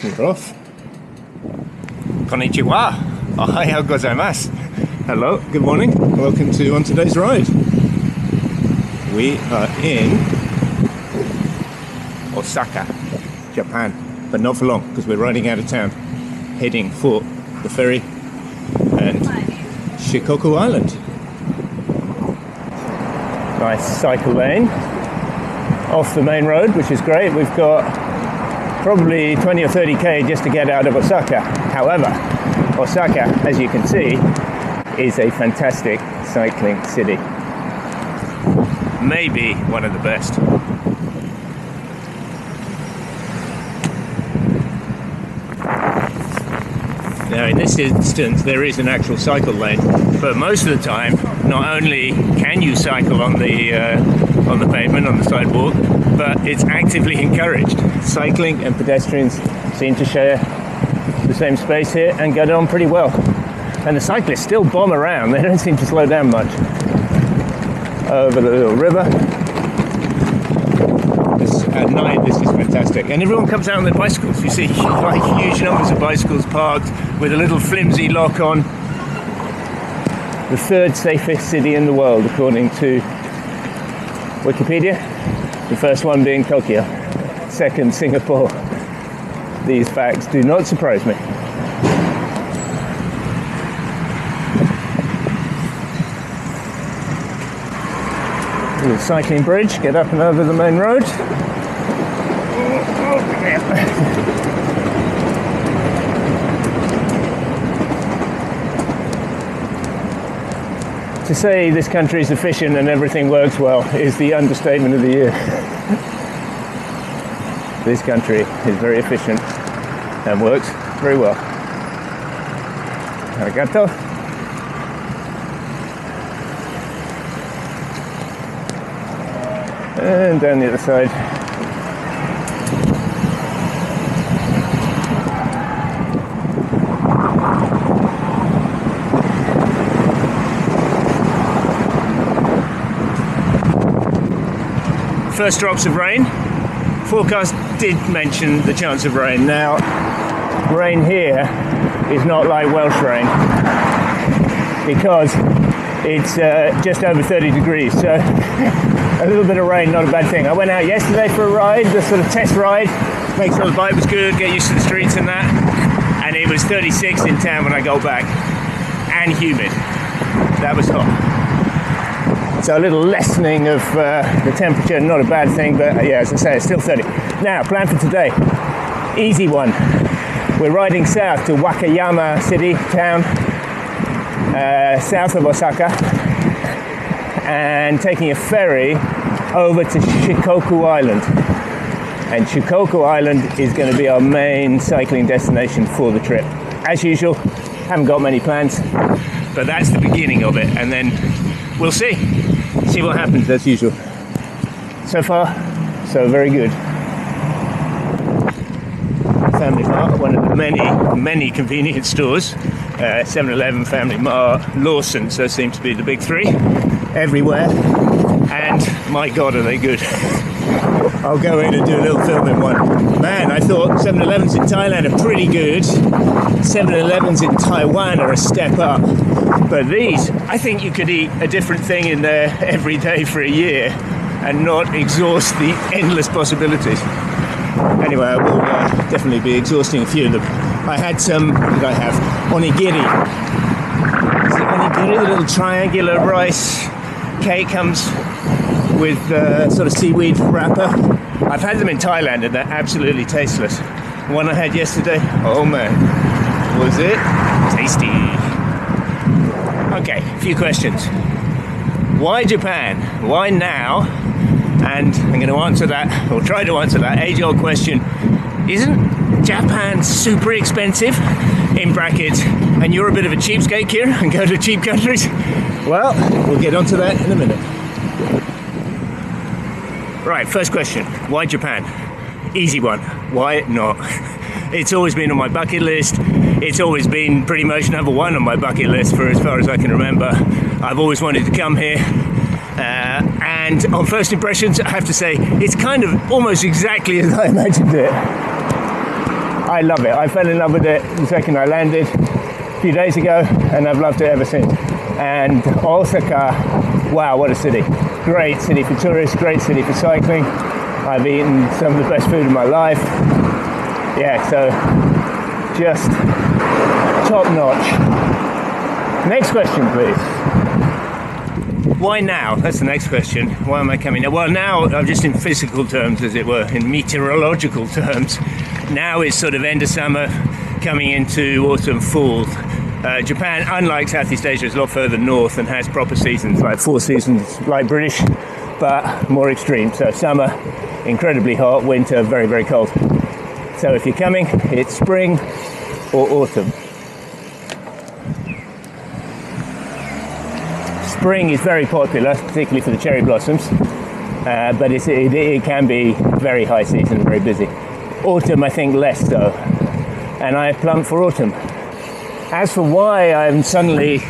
We're off. Konnichiwa. Ohayou gozaimasu. Hello, good morning. Welcome to On Today's Ride. We are in Osaka, Japan, but not for long because we're riding out of town, heading for the ferry and Shikoku Island. Nice cycle lane off the main road, which is great. We've got probably 20 or 30k just to get out of Osaka. However, Osaka, as you can see, is a fantastic cycling city. Maybe one of the best. Now in this instance there is an actual cycle lane, but most of the time not only can you cycle on the pavement, on the sidewalk, but it's actively encouraged. Cycling and pedestrians seem to share the same space here and get on pretty well. And the cyclists still bomb around, they don't seem to slow down much. Over the little river. At night this is fantastic. And everyone comes out on their bicycles. You see like huge numbers of bicycles parked with a little flimsy lock on. The third safest city in the world according to Wikipedia. The first one being Tokyo. Second, Singapore. These facts do not surprise me. Little cycling bridge, get up and over the main road. To say this country is efficient and everything works well is the understatement of the year. This country is very efficient and works very well. Arigato. And down the other side. First drops of rain. Forecast did mention the chance of rain. Now, rain here is not like Welsh rain because it's just over 30 degrees, so a little bit of rain, not a bad thing. I went out yesterday for a ride, the sort of test ride, make sure the bike was good, get used to the streets and that, and it was 36 in town when I got back, and humid. That was hot. So a little lessening of the temperature, not a bad thing, but yeah, as I say, it's still 30. Now, plan for today, easy one. We're riding south to Wakayama city, town, south of Osaka, and taking a ferry over to Shikoku Island. And Shikoku Island is going to be our main cycling destination for the trip. As usual, haven't got many plans, but that's the beginning of it, and then we'll see what happens as usual. So far, so very good. Family Mart, one of the many convenience stores. 7-Eleven, Family Mart, Lawson's, those seem to be the big three everywhere, and my god are they good. I'll go in and do a little film in one. Man, I thought 7-Elevens in Thailand are pretty good. 7-Elevens in Taiwan are a step up. But these, I think you could eat a different thing in there every day for a year and not exhaust the endless possibilities. Anyway, I will definitely be exhausting a few of them. I had some, what did I have? Onigiri. Is it onigiri? The little triangular rice cake comes with sort of seaweed wrapper. I've had them in Thailand and they're absolutely tasteless. The one I had yesterday, oh man, was it tasty. Okay, a few questions. Why Japan? Why now? And I'm going to answer that, or try to answer that age-old question. Isn't Japan super expensive? In brackets, and you're a bit of a cheapskate here and go to cheap countries? Well, we'll get onto that in a minute. Right, first question. Why Japan? Easy one. Why not? It's always been on my bucket list. It's always been pretty much number one on my bucket list for as far as I can remember. I've always wanted to come here. And on first impressions, I have to say, it's kind of almost exactly as I imagined it. I love it. I fell in love with it the second I landed a few days ago, and I've loved it ever since. And Osaka, wow, what a city. Great city for tourists, great city for cycling. I've eaten some of the best food of my life. Yeah, so just top notch. Next question, please. Why now? That's the next question. Why am I coming now? Well, now, just in physical terms, as it were, in meteorological terms, now it's sort of end of summer, coming into autumn, fall. Japan, unlike Southeast Asia, is a lot further north and has proper seasons, like 4 seasons, like British, but more extreme. So summer, incredibly hot, winter, very, very cold. So if you're coming, it's spring or autumn. Spring is very popular, particularly for the cherry blossoms, but it can be very high season, very busy. Autumn, I think, less so, and I plumped for autumn. As for why I'm suddenly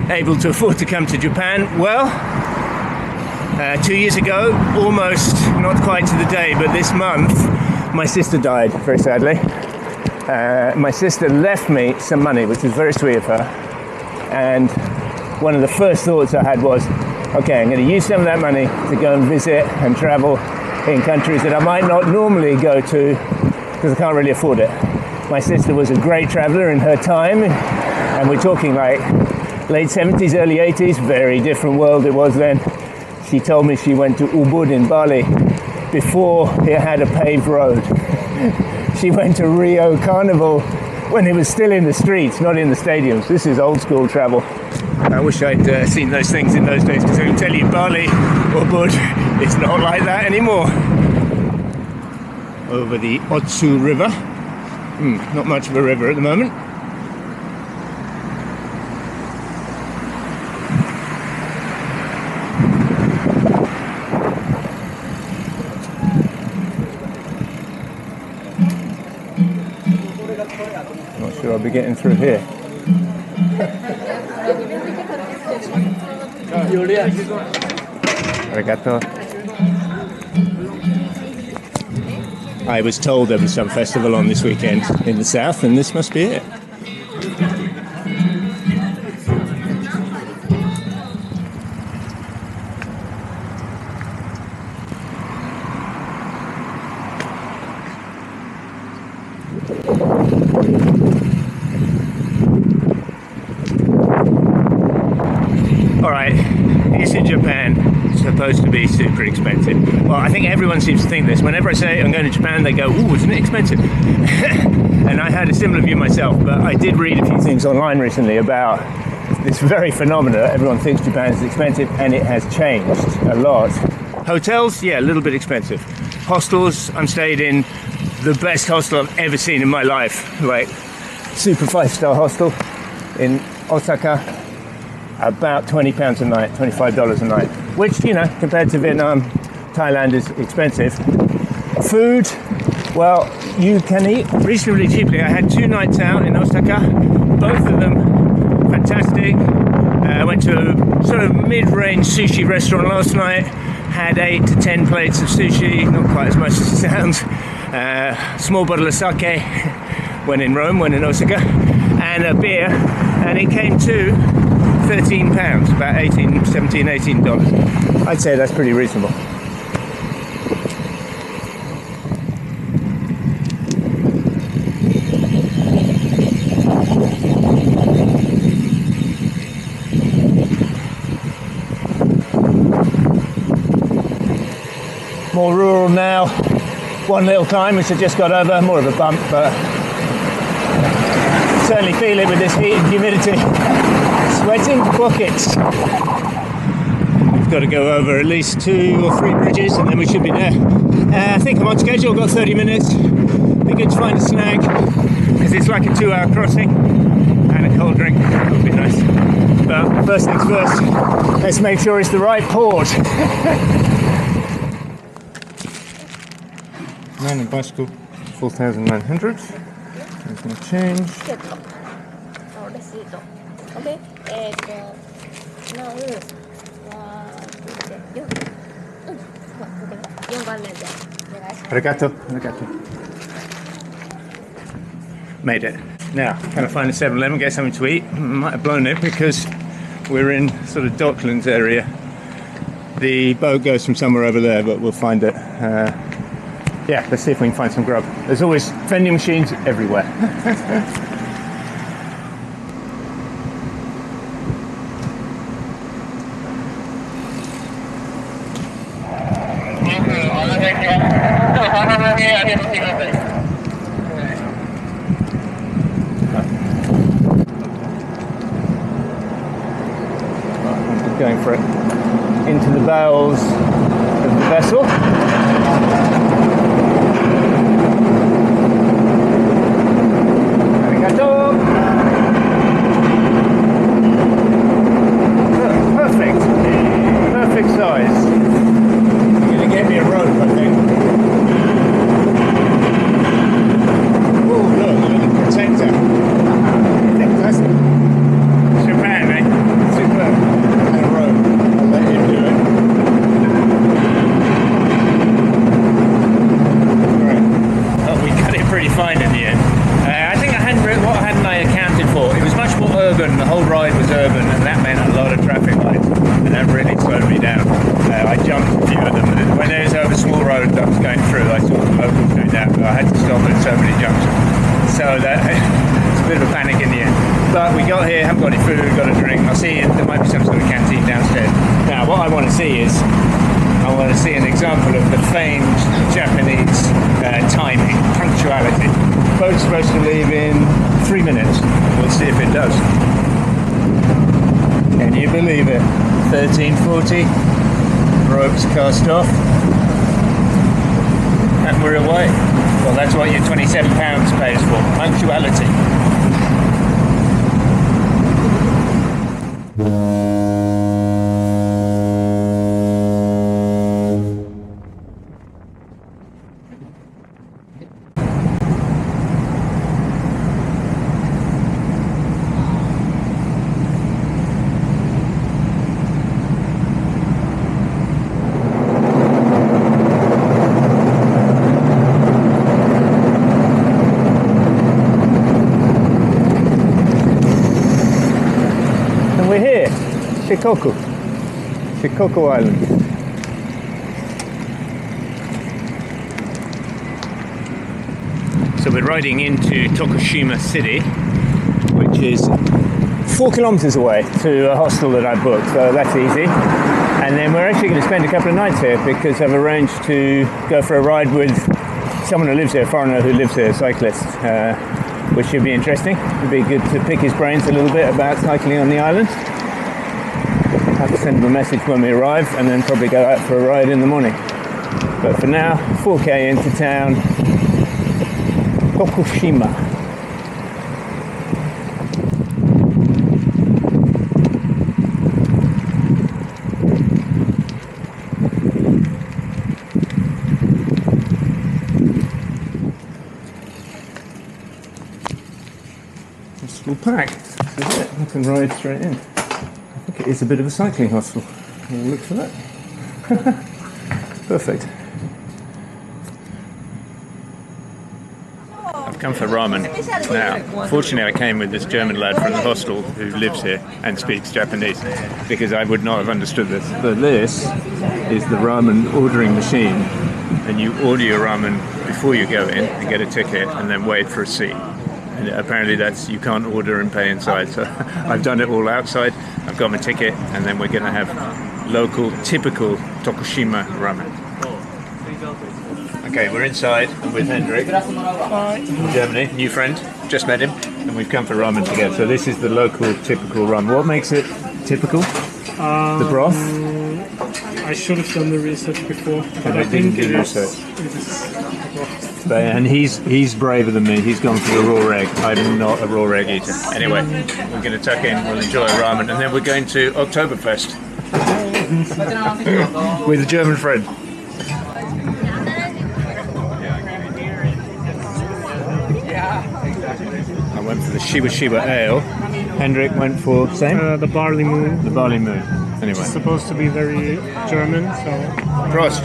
able to afford to come to Japan, well, 2 years ago, almost not quite to the day, but this month, my sister died, very sadly. My sister left me some money, which was very sweet of her, and one of the first thoughts I had was, okay, I'm going to use some of that money to go and visit and travel in countries that I might not normally go to because I can't really afford it. My sister was a great traveler in her time, and we're talking like late 70s, early 80s, very different world it was then. She told me she went to Ubud in Bali before it had a paved road. She went to Rio Carnival when it was still in the streets, not in the stadiums. This is old school travel. I wish I'd seen those things in those days, because I can tell you Bali or Ubud, it's not like that anymore. Over the Otsu River. Not much of a river at the moment. Not sure I'll be getting through here. Arigato. I was told there was some festival on this weekend in the south, and this must be it. All right, it's in Japan. It's supposed to be super expensive. Well, I think everyone seems to think this. Whenever I say I'm going to Japan, they go, ooh, isn't it expensive? And I had a similar view myself, but I did read a few things online recently about this very phenomenon. Everyone thinks Japan is expensive, and it has changed a lot. Hotels, yeah, a little bit expensive. Hostels, I'm stayed in the best hostel I've ever seen in my life, like super 5-star hostel in Osaka. About £20 a night, $25 a night, which, you know, compared to Vietnam, Thailand is expensive. Food, well, you can eat reasonably cheaply. I had 2 nights out in Osaka, both of them fantastic. I went to a sort of mid-range sushi restaurant last night, had 8 to 10 plates of sushi, not quite as much as it sounds. Small bottle of sake when in Rome, when in Osaka, and a beer, and it came to £13, about $18. I'd say that's pretty reasonable. More rural now. One little climb which I just got over, more of a bump, but certainly feel it with this heat and humidity. Sweating buckets. We've got to go over at least 2 or 3 bridges, and then we should be there. I think I'm on schedule, got 30 minutes. Be good to find a snack, because it's like a 2-hour crossing, and a cold drink. That would be nice. But first things first, let's make sure it's the right port. Man and bicycle, 4,900. There's no change. Okay. Arigato. Arigato. Made it. Now, can I find a 7-Eleven, get something to eat? Might have blown it because we're in sort of Docklands area. The boat goes from somewhere over there, but we'll find it. Yeah, let's see if we can find some grub. There's always vending machines everywhere. Going for it into the bowels of the vessel. Perfect size. You're going to get me a rope, I think. Oh, look, a little protector. That's Japan, eh? Superb. And a rope. I'll let you do it. Great. Oh, we got it pretty fine in the end. I think what hadn't I accounted for? It was much more urban. The whole ride was urban, and that meant a lot of traffic lights, and that really slowed me down. I jumped a few of them. When there was over a small road I was going through, I saw the locals doing that, but I had to stop at so many junctions. So that it's a bit of a panic in the end. But we got here, haven't got any food, got a drink. I'll see, there might be some sort of canteen downstairs. Now, what I want to see is, I want to see an example of the famed Japanese timing, punctuality. Boat's supposed to leave in 3 minutes. We'll see if it does. Can you believe it? 13:40, ropes cast off, and we're away. Well, that's what your £27 pays for, punctuality. We're here, Shikoku Island. So we're riding into Tokushima city, which is 4 kilometers away to a hostel that I booked, so that's easy. And then we're actually going to spend a couple of nights here because I've arranged to go for a ride with someone who lives here, a foreigner who lives here, a cyclist, which should be interesting. It'd be good to pick his brains a little bit about cycling on the island. I'll have to send him a message when we arrive and then probably go out for a ride in the morning. But for now, 4k into town, Tokushima. We'll pack. This is it. I can ride straight in. I think it is a bit of a cycling hostel. We'll look for that. Perfect. I've come for ramen. Now, fortunately I came with this German lad from the hostel who lives here and speaks Japanese, because I would not have understood this. But this is the ramen ordering machine, and you order your ramen before you go in and get a ticket and then wait for a seat. And apparently you can't order and pay inside, so I've done it all outside. I've got my ticket, and then we're going to have local, typical Tokushima ramen. Okay, we're inside with Hendrik from Germany, new friend, just met him, and we've come for ramen together. So this is the local, typical ramen. What makes it typical? The broth? I should have done the research before, but I think it is research. the broth. And he's braver than me. He's gone for the raw egg. I'm not a raw egg eater. Anyway, we're going to tuck in, we'll enjoy ramen, and then we're going to Oktoberfest with a German friend. I went for the Shiba Ale. Hendrik went for same? The barley moon. The barley moon. Anyway. It's supposed to be very German, so... Prost.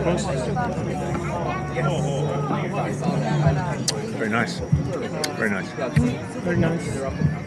Prost. Very nice. Very nice. Very nice.